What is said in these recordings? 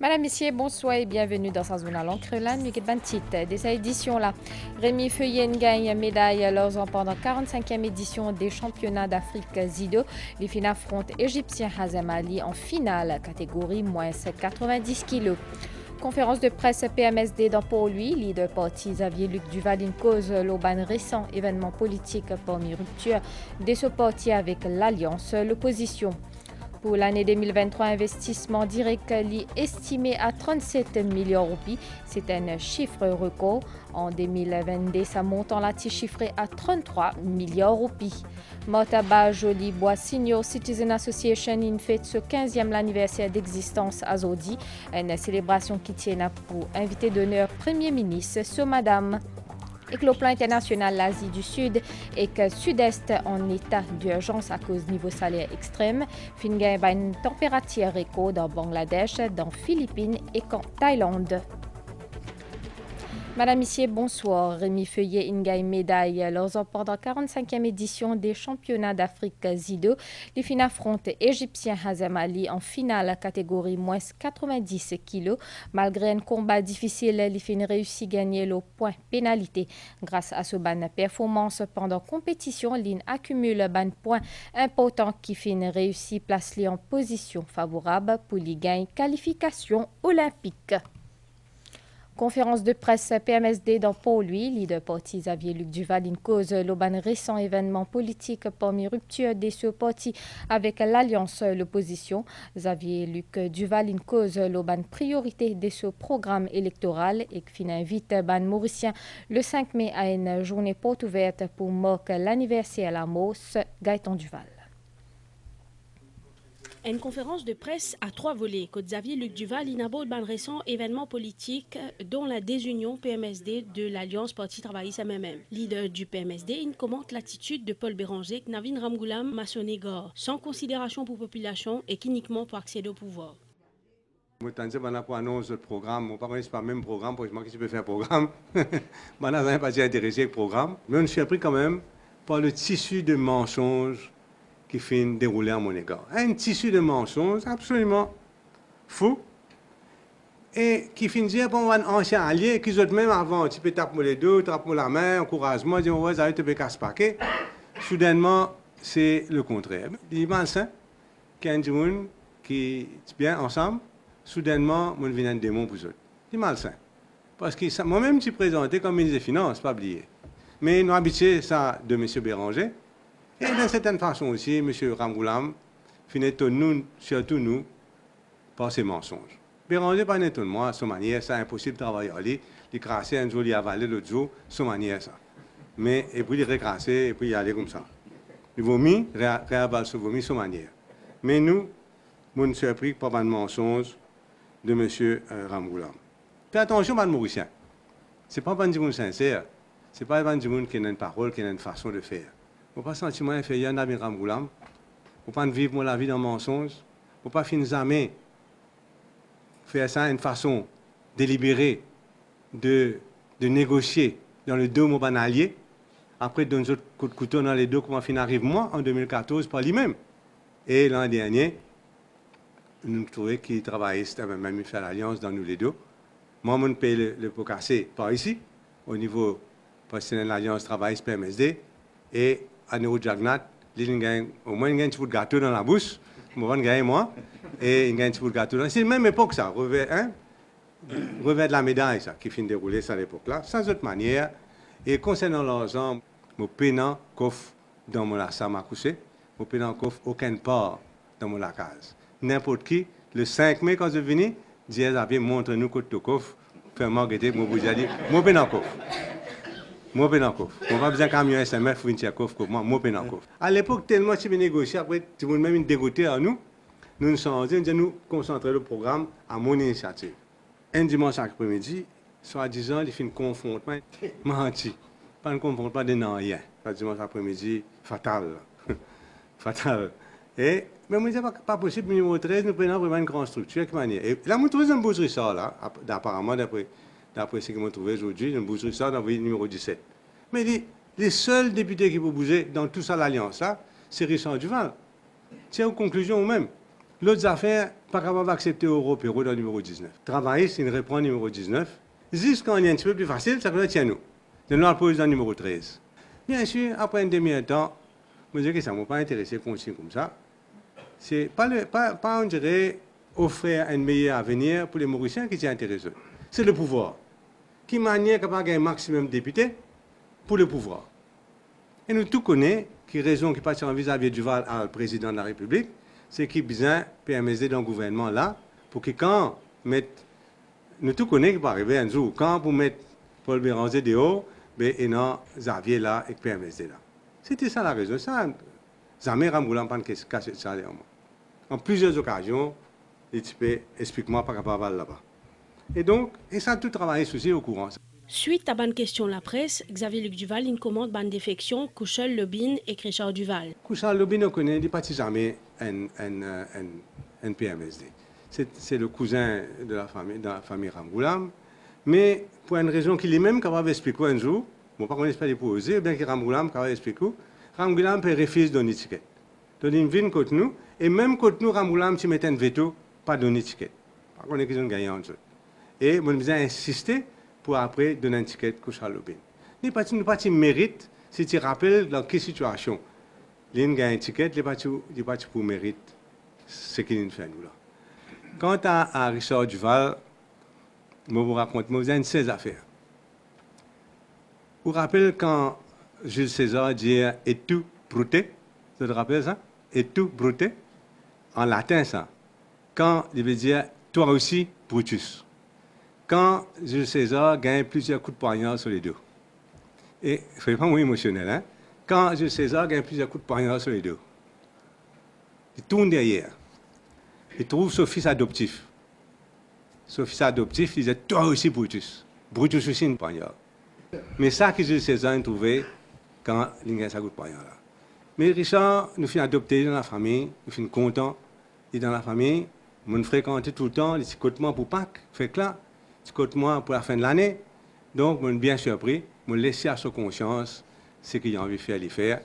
Madame, Messieurs, bonsoir et bienvenue dans sa zone à l'encre là, nous ban titre de cette édition-là. Rémi Feuillen gagne médaille lors pendant 45e édition des championnats d'Afrique Zido. Les filles affrontent Égyptien Hazem Ali en finale, catégorie moins 90 kg. Conférence de presse PMSD dans pour lui, leader parti Xavier Luc Duval une cause l'auban récent événement politique parmi rupture de ce parti avec l'Alliance, l'opposition. Pour l'année 2023, investissement direct estimé à 37 millions de roupies. C'est un chiffre record. En 2022, ça monte en latin chiffré à 33 millions de roupies. Motaba Jolie Bois Senior Citizen Association in fête ce 15e anniversaire d'existence à Zodi. Une célébration qui tient pour invité d'honneur Premier ministre, ce madame. Et que le plan international l'Asie du Sud et que Sud-Est en état d'urgence à cause niveau salaire extrême, fin gagne une température record dans Bangladesh, dans Philippines et en Thaïlande. Madame, Messieurs, bonsoir. Rémi Feuillet Ingaï médaille lors pendant 45e édition des championnats d'Afrique Zido. Les filles affrontent Égyptien Hazem Ali en finale catégorie moins 90 kg. Malgré un combat difficile, les filles réussi à gagner le point pénalité. Grâce à ce ban performance pendant compétition, l'IN accumule ban point important qui fin réussi place en position favorable pour les gains qualification olympique. Conférence de presse PMSD dans pour lui, leader parti Xavier Luc Duval une cause l'auban récent événement politique parmi rupture de ce parti avec l'Alliance l'opposition. Xavier Luc Duval une cause l'auban priorité de ce programme électoral et qui invite ban mauricien le 5 mai à une journée porte ouverte pour marquer l'anniversaire à la Mos Gaëtan Duval. Une conférence de presse à 3 volets que Xavier Luc Duval inaborde un récent événement politique dont la désunion PMSD de l'Alliance Parti Travailliste MMM. Leader du PMSD, il commente l'attitude de Paul Béranger, Navin Ramgoulam, maçonné Gore, sans considération pour la population et uniquement pour accéder au pouvoir. Je pour annoncer le programme, je ne sais pas le même programme, pour moi qui peux faire un programme. Je ne suis pas intéressé au programme, mais je suis surpris quand même par le tissu de mensonges qui finit dérouler à mon égard. Un tissu de mensonges absolument fou et qui finit dire pour un ancien allié qui ont même avant, tu peux taper les deux, taper la main, encouragement, dire ouais, ça va être casse paquet. Soudainement, c'est le contraire. Il est malsain qu'il y a un gens qui sont bien ensemble, soudainement, on vient un démon pour eux. C'est malsain. Parce que moi-même, je suis présenté comme ministre des Finances, pas oublier. Mais nous habitués ça de M. Béranger. Et d'une certaine façon aussi, M. Ramgoulam finit nous, surtout nous, par ses mensonges. Béranger, pas étonnement, à son manière, c'est impossible de travailler à lui. Il crassait un jour, il avalait l'autre jour, son manière, ça. Mais, et puis il recrassait, et puis il allait comme ça. Il vomit, réavale ce vomi, son manière. Mais nous, nous sommes surpris par un mensonge de M. Ramgoulam. Faites attention, M. Mauricien. Ce n'est pas un monde sincère. Ce n'est pas un monde qui a une parole, qui a une façon de faire. Il ne faut pas sentiment inférieur à Ramgoulam. Il ne faut pas vivre la vie dans le mensonge. Il ne faut pas finir jamais faire ça d'une façon délibérée de négocier dans le dos de mon allié. Après, donner un autre coup de couteau dans les deux, comment fin arrive moi en 2014 par lui-même. Et l'an dernier, nous trouvons qu'il travaillait, même fait l'alliance dans nous les deux. Moi, je paye le pot cassé par ici, au niveau professionnel de l'alliance travail PMSD. Et à Néo Jagnat, au moins il y a un petit peu de gâteau dans la bouche, moi, et il y a un petit peu de gâteau. C'est la même époque, ça, revers de la médaille, ça, qui finit de dérouler à l'époque-là, sans autre manière. Et concernant l'argent, je paye un coffre dans mon lassam à coucher, je paye un coffre aucune part dans mon case. N'importe qui, le 5 mai, quand je viens, dit montre-nous côté de coffre, fais-moi guetter, moi, vous avez dit, moi, paye un coffre. Moi, je n'ai pas besoin de camion SMF pour une coffre comme moi, je n'ai pas. À l'époque, tellement de négocier, après, tout le monde même dégoûté à nous, nous nous sommes dit, nous concentrer le programme à mon initiative. Un dimanche après-midi, soi-disant, il fait un confrontement, menti. Pas un confrontement de non rien. Un dimanche après-midi, fatal. Fatal. Et, mais moi, c'est pas possible, numéro 13, nous prenons vraiment une grande structure. Et là, nous trouvons une boucherie ça, là, apparemment, d'après ce que j'ai trouvé aujourd'hui, une boucherie ça dans le numéro 17. Mais les seuls députés qui peuvent bouger dans tout ça, l'alliance, là, c'est Richard Duval. C'est aux conclusions eux-mêmes. L'autre affaire, pas capable d'accepter Européro dans le numéro 19. Travailler, c'est une réponse numéro 19. Jusqu'à un petit peu plus facile, ça peut être nous. De nous poser dans le numéro 13. Bien sûr, après un demi-temps, je me dis que ça ne m'a pas intéressé de continuer comme ça. C'est pas on dirait, offrir un meilleur avenir pour les Mauriciens qui sont intéressés. C'est le pouvoir. Qui manière capable de gagner un maximum de députés pour le pouvoir. Et nous tous connaissons qui raison qui passe en vis-à-vis du Val à le président de la République, c'est qu'il besoin PMSD dans le gouvernement là, pour que quand nous tous connaissons qui va arriver un jour, quand vous mettez Paul Béranger dehors, ben, et non, Xavier là et PMSD là. C'était ça la raison. Ça, jamais Ramboulan pas caché ça derrière moi. En plusieurs occasions, les types explique-moi par rapport à là-bas. Et donc, et ça tout travaillé aussi au courant. Suite à bonne question la presse, Xavier Luc Duval il commande bonne défection Couchel Lobin et Richard Duval. Couchel Lobin, on connaît, il n'est pas jamais un PMSD. C'est le cousin de la famille Ramboulam. Mais pour une raison qu'il est même capable d'expliquer un jour, bon, pas qu'on espère les poser, bien que Ramboulam capable d'expliquer, Ramboulam peut refuser de donner étiquette. Donner une vine contre nous, et même contre nous, Ramboulam, tu mets un veto, pas donner étiquette. Par contre, ils ont gagné en jeu. Et on a insisté pour après donner une étiquette à Charles Lobin. Nous n'avons pas de mérite si tu rappelles dans quelle situation. Ils ont gagné une étiquette, ils n'ont pas pour mérite ce qu'ils ont fait nous là. Quant à Richard Duval, je vous raconte, je vous ai une 16 affaires. Vous vous rappelez quand Jules César dit « et tout brouté », vous vous rappelez ça? « Et tout brouté » en latin ça. Quand il veut dire « toi aussi, Brutus ». Quand Jules César gagne plusieurs coups de poignard sur les dos. Et c'est vraiment émotionnel, hein? Quand Jules César gagne plusieurs coups de poignard sur les dos, il tourne derrière. Il trouve son fils adoptif. Son fils adoptif, il dit « toi aussi, Brutus ». Brutus aussi une poignard. Mais ça que Jules César a trouvé quand il gagne sa coup de poignard là. Mais Richard nous fait adopter dans la famille, nous fait content. Et dans la famille, on fréquentait tout le temps les côtements pour Pâques. Fait que là, les côtements pour la fin de l'année. Donc, on est bien surpris. On laisse à sa conscience ce qu'il a envie de faire, les faire.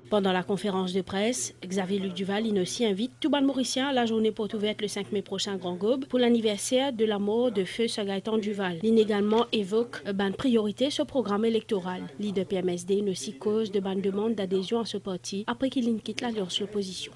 Pendant la conférence de presse, Xavier Luc Duval il aussi invite tout le Mauricien à la journée porte ouverte le 5 mai prochain à Grand Gobe pour l'anniversaire de la mort de feu Sir Gaëtan Duval. Il également évoque une priorité sur le programme électoral. Leader PMSD aussi cause de bonne demande d'adhésion à ce parti après qu'il quitte l'alliance l'opposition.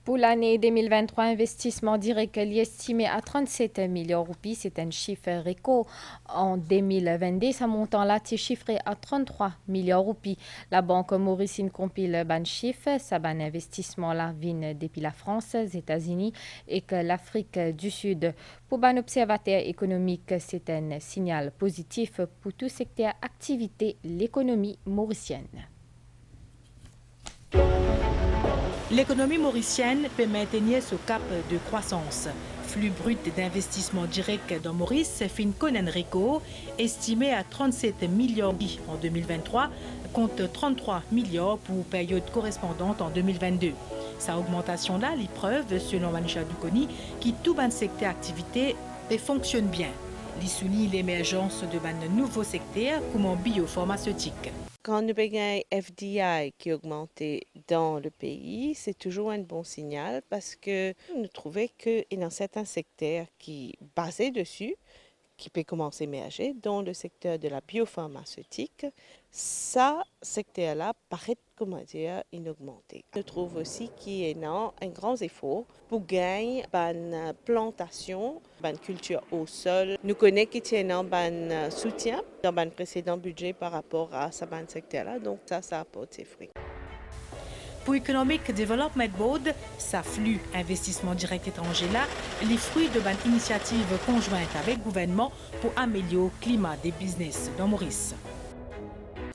Pour l'année 2023, investissement direct estimé à 37 millions de roupies. C'est un chiffre record. En 2022, ce montant-là est chiffré à 33 millions de roupies. La Banque mauricienne compile ban chiffre. Ça ban investissement-là vient depuis la France, les États-Unis et que l'Afrique du Sud. Pour un observateur économique, c'est un signal positif pour tout secteur activité l'économie mauricienne. L'économie mauricienne peut maintenir ce cap de croissance. Flux brut d'investissement direct dans Maurice fin connaît un record estimé à 37 millions en 2023 contre 33 millions pour période correspondante en 2022. Sa augmentation-là, l'épreuve, selon Manisha Dukoni, qui tout ban secteur activité fonctionne bien. Il souligne l'émergence de nouveaux secteurs comme en biopharmaceutique. Quand nous avons un FDI qui augmente dans le pays, c'est toujours un bon signal parce que nous trouvons qu'il y a certains secteurs qui basés dessus, qui peut commencer à émerger, dans le secteur de la biopharmaceutique. Ça, secteur-là paraît, inaugmenté. Je trouve aussi qu'il y a un grand effort pour gagner une plantation, une culture au sol. Nous connaissons qu'il y a un soutien dans le précédent budget par rapport à ce secteur-là, donc ça apporte ses fruits. Pour Economic Development Board, ça flux investissement direct étranger là, les fruits de une initiative conjointe avec le gouvernement pour améliorer le climat des business dans Maurice.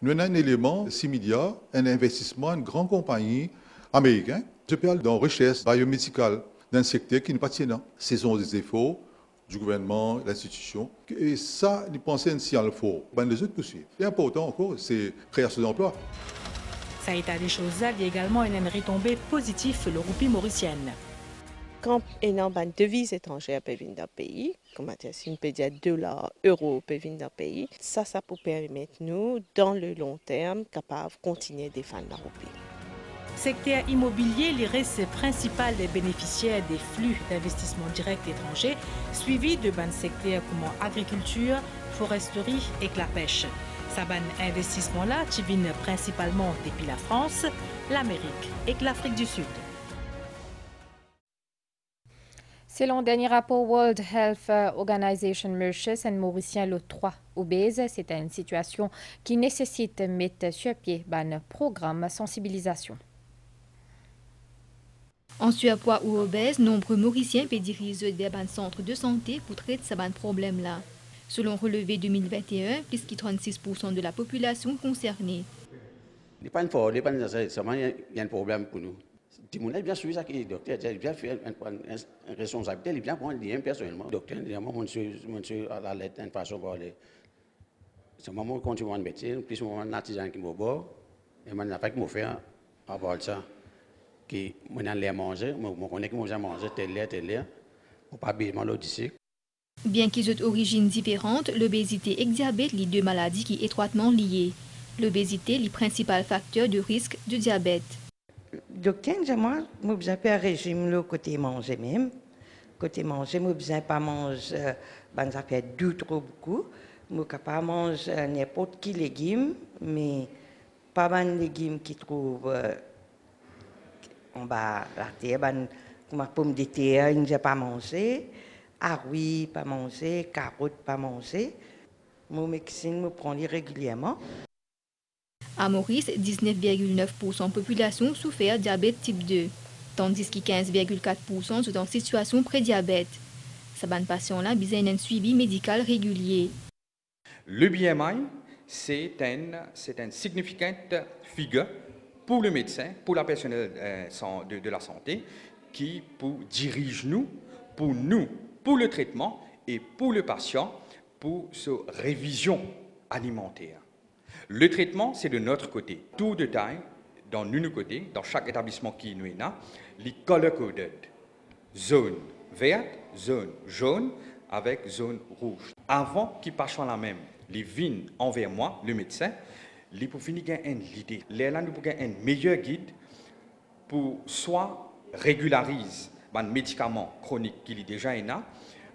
Nous avons un élément, 6 milliards, un investissement, une grande compagnie américaine. Je parle dans la recherche biomédicale dans un secteur qui n'est pas tient. Ce sont des efforts du gouvernement, l'institution. Et ça, nous pensons que c'est un fort. Les autres possibles. L'important encore, c'est la création d'emplois. Ça a été des choses, il y a également une retombée positive sur le roupie mauricienne. Quand il y a une devise étrangère peut venir d'un pays, comme si on peut dire $, euros peut venir d'un pays, ça peut permettre nous, dans le long terme, capables de continuer à défendre la roupie. Secteur immobilier, les risques principal des bénéficiaires des flux d'investissement direct étrangers, suivi de ban secteurs comme agriculture, foresterie et la pêche. Ces investissements-là, qui viennent principalement depuis la France, l'Amérique et l'Afrique du Sud. Selon le dernier rapport World Health Organization, Mauritius et Mauricien le 3 obèse, c'est une situation qui nécessite de mettre sur pied un programme de sensibilisation. En surpoids ou obèse, nombreux Mauriciens peuvent diriger vers un centre de santé pour traiter ce problème-là. Selon relevé 2021, plus de 36% de la population concernée. Il n'y a un problème pour nous. Si on est bien sûr, le docteur a bien fait une responsabilité, il bien prendre lien personnellement. Le docteur, monsieur, à la lettre, une façon de parler. C'est moi qui continue mon métier, puis moi, un artisan qui m'a bord, et moi, je fais faire à part ça. Qui moi, je manger, je connais que moi, manger tel l'air, pour pas bien l'audition. Bien qu'ils aient origines différentes, l'obésité et le diabète sont deux maladies qui sont étroitement liées. L'obésité est le principal facteur de risque du diabète. Docteur, moi, je besoin de faire un régime le côté manger même. Côté manger, je besoin pas manger, ça fait du trop beaucoup. Je suis capable de manger n'importe quel légume, mais pas de légumes qui trouvent en bas la terre, comme pomme de terre, je n'ai pas mangé. Harui, pas manger, carottes, pas manger. Mon médecin me prend régulièrement. À Maurice, 19,9% de la population souffert de diabète type 2, tandis que 15,4% sont en situation pré-diabète. Ces patients-là ont besoin d'un suivi médical régulier. Le BMI, c'est une significante figure pour le médecin, pour la personnel de la santé, qui dirige nous, pour le traitement et pour le patient, pour sa révision alimentaire. Le traitement, c'est de notre côté. Tout détail, dans nos côtés, dans chaque établissement qui nous est là, les color-coded. Zone verte, zone jaune, avec zone rouge. Avant qu'ils passent la même, les vignes envers moi, le médecin, les pour finir une idée. Là, nous pouvons un meilleur guide pour soit régulariser les médicaments chroniques qui sont déjà là,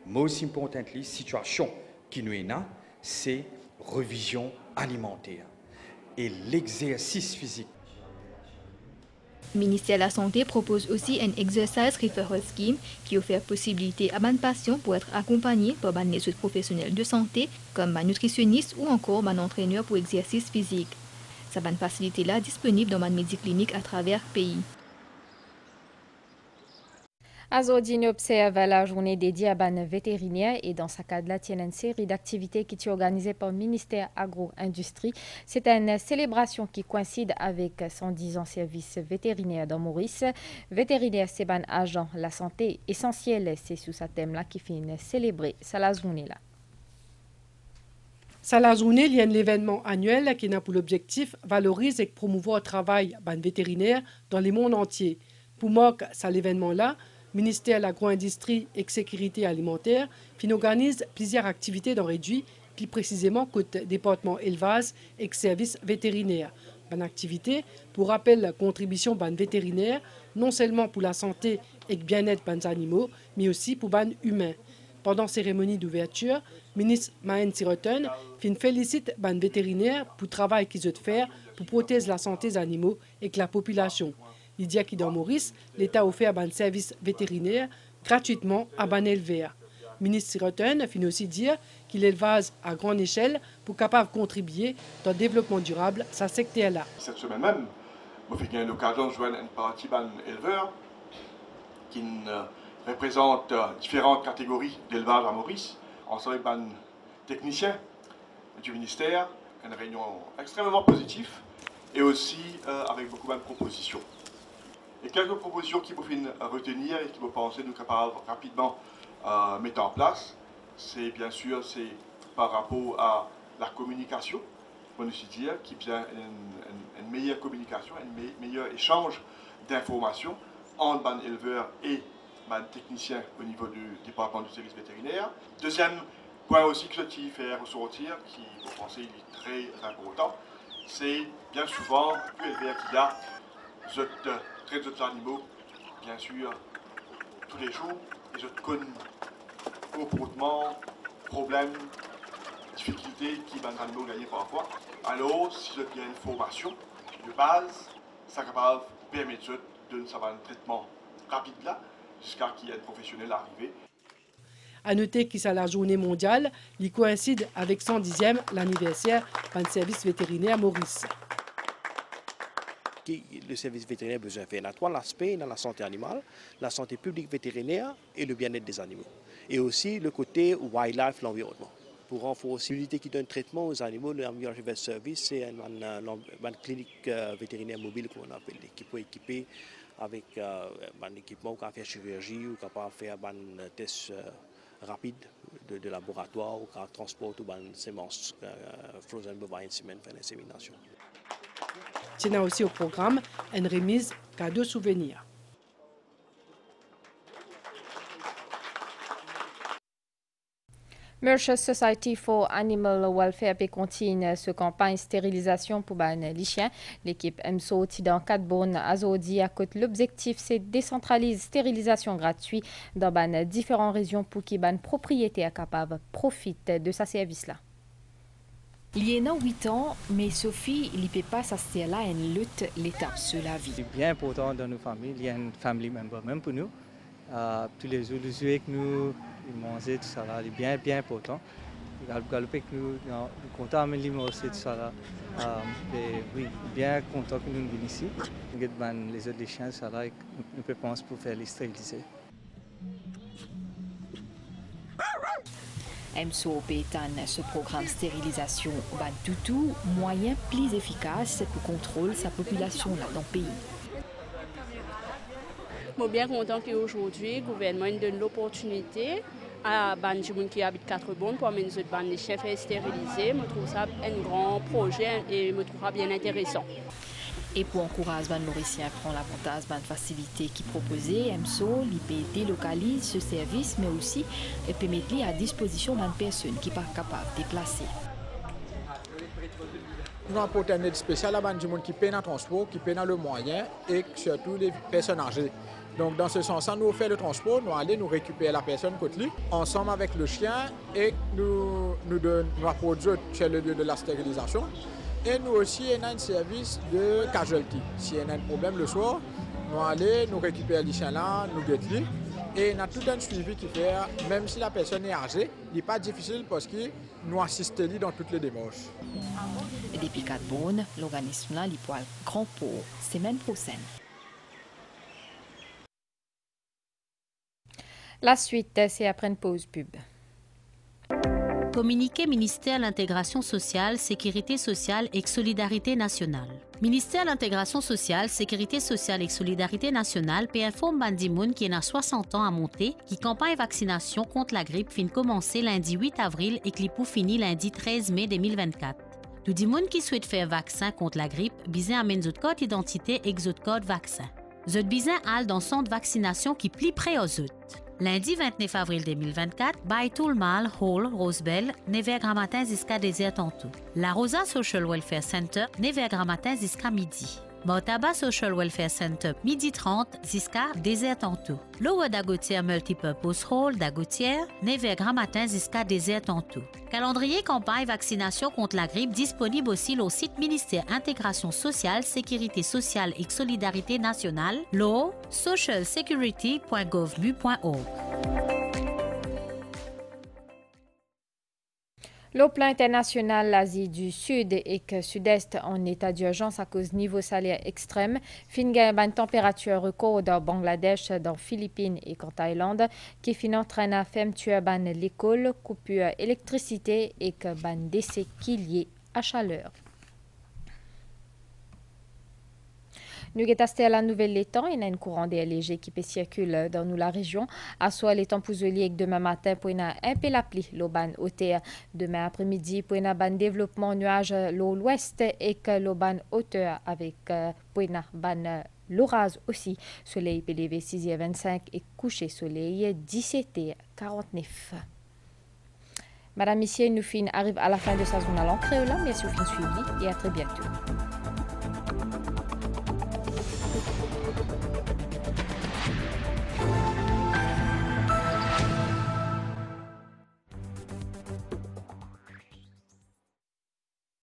mais aussi important, la situation qui nous est là, c'est révision alimentaire et l'exercice physique. Le ministère de la Santé propose aussi un Exercise Referral Scheme qui offre possibilité à des patients pour être accompagnés par des professionnels de santé comme un nutritionniste ou encore un entraîneur pour exercice physique. Cette facilité-là est disponible dans les cliniques à travers le pays. Azodine observe la journée dédiée à ban vétérinaire et dans sa cadre-là, il y a une série d'activités qui sont organisées par le ministère Agro-Industrie. C'est une célébration qui coïncide avec 110 ans service vétérinaire dans Maurice. Vétérinaire, c'est un agent, la santé essentielle, c'est sous ce thème-là qui finit célébrer la journée-là. La journée, il y a un événement annuel qui a pour l'objectif de valoriser et promouvoir le travail ban vétérinaire dans le monde entier. Pour moi, l'événement-là, le ministère de l'Agro-Industrie et de Sécurité alimentaire organise plusieurs activités dans réduit, plus précisément côté département élevage et services vétérinaires. Une activité pour rappel la contribution ban vétérinaire, non seulement pour la santé et le bien-être des animaux, mais aussi pour ban humains. Pendant la cérémonie d'ouverture, le ministre Maën Siroten félicite ban vétérinaires pour le travail qu'ils ont fait pour protéger la santé des animaux et la population. Il dit que dans Maurice, l'État offert un service vétérinaire gratuitement à ban éleveurs. Le ministre Siroten finit aussi dire qu'il élevage à grande échelle pour capable contribuer dans le développement durable de ce secteur-là. Cette semaine même, j'ai eu l'occasion de joindre une partie d'éleveurs qui représente différentes catégories d'élevage à Maurice. Ensemble avec les techniciens du ministère, une réunion extrêmement positive et aussi avec beaucoup de propositions. Et quelques propositions qui vous font retenir et qui vous pensez nous capables rapidement mettre en place, c'est bien sûr par rapport à la communication, on nous dire qu'il y a une meilleure communication, un meilleur échange d'informations entre les éleveurs et les techniciens au niveau du département du service vétérinaire. Deuxième point aussi que je fais ressortir, qui vous pensez est très important, c'est bien souvent l'éleveur qui a traite d'autres animaux, bien sûr, tous les jours, et je connais comportements, problèmes, difficultés qui les animaux gagnent parfois. Alors, si je tiens une formation de base, ça capable permettre de savoir un traitement rapide là, jusqu'à qu'il y ait un professionnel arrivé. À noter que c'est la journée mondiale, qui coïncide avec 110e l'anniversaire du service vétérinaire Maurice. Le service vétérinaire a besoin de faire. Il y a trois aspects dans la santé animale, la santé publique vétérinaire et le bien-être des animaux. Et aussi le côté wildlife, l'environnement. Pour renforcer l'unité qui donne traitement aux animaux, l'Environmental Service, c'est une clinique vétérinaire mobile qu'on appelle, qui peut équiper avec un équipement qui peut faire chirurgie ou capable faire un test rapide de laboratoire ou qui transporte une sémence frozen bovine semen pour l'insémination. Il y a aussi au programme une remise cadeau souvenir. Mauritius Society for Animal Welfare continue ce campagne stérilisation pour les chiens. L'équipe MSO dans 4 bonnes azodi à côté. L'objectif c'est décentraliser stérilisation gratuite dans différentes régions pour que les propriétaires capables profitent de ce service-là. Il y a 8 ans, mais Sophie ne peut pas s'assister là une lutte l'étape sur la vie. C'est bien important dans nos familles, il y a un family member, même pour nous. Tous les jours, les jouets que nous manger, tout ça là, c'est bien important. Galoper que nous sommes contents de manger tout ça là. Oui, bien content que nous venions ici. Les autres chiens, ça là, nous pouvons penser pour faire les stériliser. MSO pétan ce programme stérilisation toutou moyen plus efficace pour contrôler sa population là dans le pays. Je suis bien content qu'aujourd'hui le gouvernement donne l'opportunité à des gens qui habitent 4 bonnes pour amener les chefs stérilisés. Je trouve ça un grand projet et je trouve ça bien intéressant. Et pour encourager les Mauriciens à prendre l'avantage des facilités qui proposent, MSO, l'IP délocalise ce service, mais aussi peut mettre à disposition des personnes qui ne sont pas capables de déplacer. Nous apportons une aide spéciale à des gens qui paient dans le transport, qui paient dans le moyen et surtout les personnes âgées. Donc dans ce sens-là, nous faisons le transport, nous allons nous récupérer la personne côté ensemble avec le chien et nous apportons chez le lieu de la stérilisation. Et nous aussi, on a un service de casualty. Si on a un problème le soir, nous allons nous récupérer les chiens là, nous guetter. Et on a tout un suivi qui fait, même si la personne est âgée, il n'est pas difficile parce que nous assistons dans toutes les démarches. Depuis 4 bonnes, l'organisme là, poil grand pour semaine prochaine. La suite, c'est après une pause pub. Communiqué ministère de l'Intégration sociale, Sécurité sociale et Solidarité nationale. Ministère de l'Intégration sociale, Sécurité sociale et Solidarité nationale peut informer Bandimoun qui a 60 ans à monter, qui campagne vaccination contre la grippe fin commencer lundi 8 avril et qui pour finir lundi 13 mai 2024. Tout le monde qui souhaite faire vaccin contre la grippe, besoin amène votre code d'identité et votre code vaccin. Votre besoin al dans centre de vaccination qui plie près aux autres. Lundi 29 avril 2024, Baitul Mal Hall, Rosebell, 9h matin jusqu'à 10h tantôt. La Rosa Social Welfare Center, 9h matin jusqu'à midi. Motaba Social Welfare Center, midi 30 jusqu'à 10h tantôt. Lower Dagotière Multipurpose Hall, Dagotière, 9h matin jusqu'à 10h tantôt. Calendrier campagne vaccination contre la grippe disponible aussi au site ministère Intégration sociale, Sécurité sociale et Solidarité nationale, lo socialsecurity.gov.org. Le plan international l'Asie du Sud et Sud-Est en état d'urgence à cause niveau salaire extrême. Fin une température record dans Bangladesh, dans Philippines et en Thaïlande, qui fin entraîne à fermeture de l'école, coupure électricité et que décès qui lié à chaleur. Nous avons la nouvelle l'étang, il y a un courant d'air léger qui peut circuler dans nous la région. À soit l'étang pouzolier demain matin pour un peu la pluie, l'auban hauteur. Demain après-midi pour un développement nuage l'ouest et que l'auban hauteur avec pour un l'orage aussi. Soleil PDV 6h25 et coucher soleil 17h49. Madame, Monsieur, nous arrive à la fin de sa zone à l'encre. Merci au fin suivi et à très bientôt.